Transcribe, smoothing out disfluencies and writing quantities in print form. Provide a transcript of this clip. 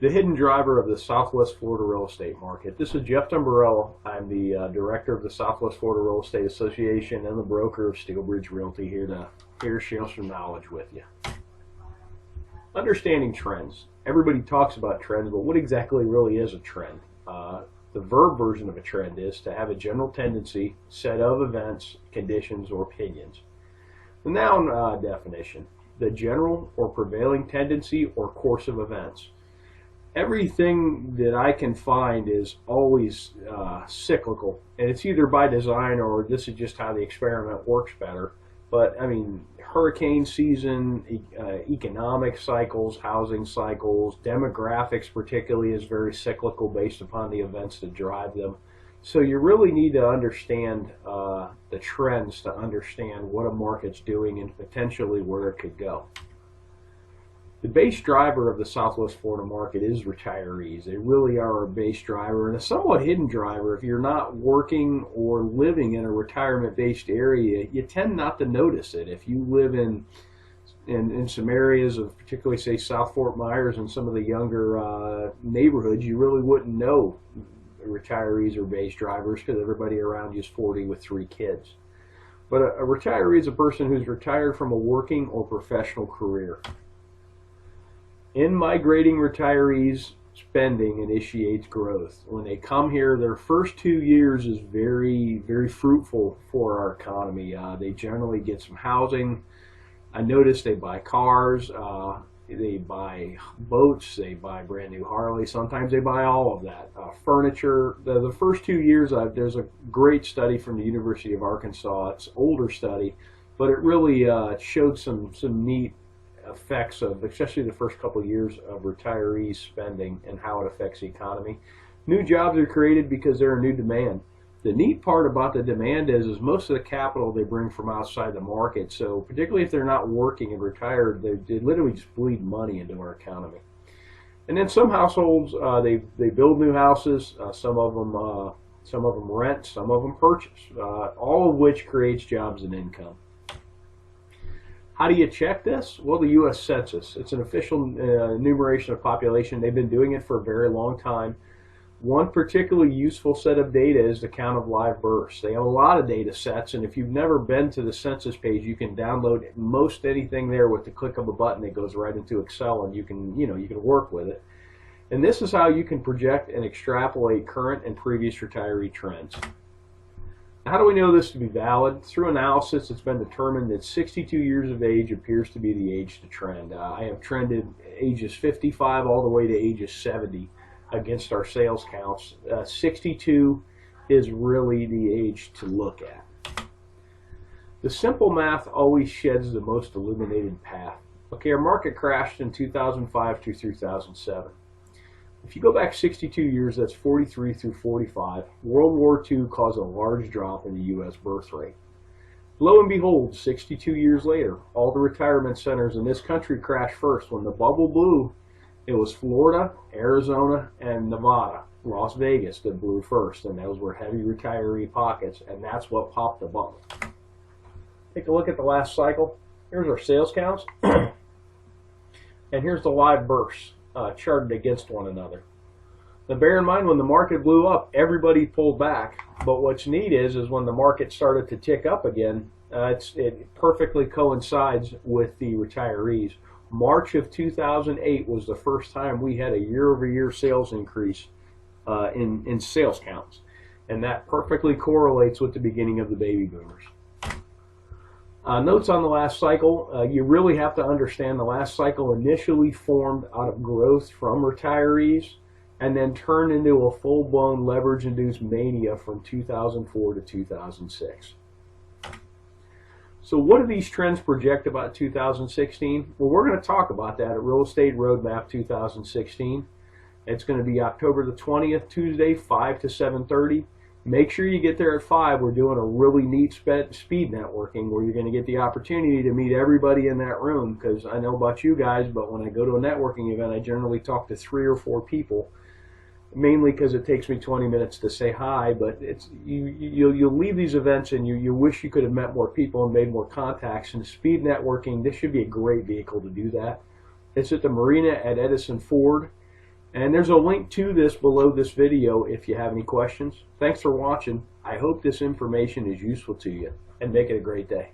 The hidden driver of the Southwest Florida real estate market. This is Jeff Dumbrell. I'm the director of the Southwest Florida Real Estate Association and the broker of Steelbridge Realty, here to share some knowledge with you. Understanding trends. Everybody talks about trends, but what exactly really is a trend? The verb version of a trend is to have a general tendency, set of events, conditions, or opinions. The noun definition: the general or prevailing tendency or course of events. Everything that I can find is always cyclical, and it's either by design or this is just how the experiment works better. But I mean, hurricane season, economic cycles, housing cycles, demographics particularly is very cyclical based upon the events that drive them. So you really need to understand the trends to understand what a market's doing and potentially where it could go. The base driver of the Southwest Florida market is retirees. They really are a base driver and a somewhat hidden driver. If you're not working or living in a retirement-based area, you tend not to notice it. If you live in some areas of particularly, say, South Fort Myers and some of the younger neighborhoods, you really wouldn't know retirees are base drivers because everybody around you is 40 with 3 kids. But a retiree is a person who's retired from a working or professional career. In migrating retirees, spending initiates growth. When they come here, their first 2 years is very, very fruitful for our economy. They generally get some housing. I notice they buy cars, they buy boats, they buy brand new Harleys. Sometimes they buy all of that. Furniture. The first 2 years, there's a great study from the University of Arkansas. It's an older study, but it really showed some neat effects of, especially the first couple of years, of retirees spending and how it affects the economy. New jobs are created because they're a new demand. The neat part about the demand is most of the capital they bring from outside the market. So particularly if they're not working and retired, they literally just bleed money into our economy. And then some households, they build new houses. Some of them rent, some of them purchase. All of which creates jobs and income. How do you check this? Well, the U.S. Census. It's an official enumeration of population. They've been doing it for a very long time. One particularly useful set of data is the count of live births. They have a lot of data sets, and if you've never been to the census page, you can download most anything there with the click of a button. It goes right into Excel, and you can work with it. And this is how you can project and extrapolate current and previous retiree trends. How do we know this to be valid? Through analysis, it's been determined that 62 years of age appears to be the age to trend. I have trended ages 55 all the way to ages 70 against our sales counts. 62 is really the age to look at. The simple math always sheds the most illuminated path. Okay, our market crashed in 2005 through 2007. If you go back 62 years, that's 43 through 45, World War II caused a large drop in the U.S. birth rate. Lo and behold, 62 years later, all the retirement centers in this country crashed first. When the bubble blew, it was Florida, Arizona, and Nevada, Las Vegas that blew first, and those were heavy retiree pockets, and that's what popped the bubble. Take a look at the last cycle. Here's our sales counts, and here's the live births. Charted against one another. Now bear in mind, when the market blew up, everybody pulled back, but what's neat is when the market started to tick up again, it perfectly coincides with the retirees. March of 2008 was the first time we had a year-over-year sales increase in sales counts, and that perfectly correlates with the beginning of the baby boomers. Notes on the last cycle. You really have to understand the last cycle initially formed out of growth from retirees and then turned into a full-blown leverage-induced mania from 2004 to 2006. So what do these trends project about 2016? Well, we're going to talk about that at Real Estate Roadmap 2016. It's going to be October the 20th, Tuesday, 5 to 7:30. Make sure you get there at 5. We're doing a really neat speed networking where you're going to get the opportunity to meet everybody in that room, because I know about you guys, but when I go to a networking event, I generally talk to 3 or 4 people, mainly because it takes me 20 minutes to say hi, but you'll leave these events and you wish you could have met more people and made more contacts. And speed networking, this should be a great vehicle to do that. It's at the marina at Edison Ford. And there's a link to this below this video if you have any questions. Thanks for watching. I hope this information is useful to you, and make it a great day.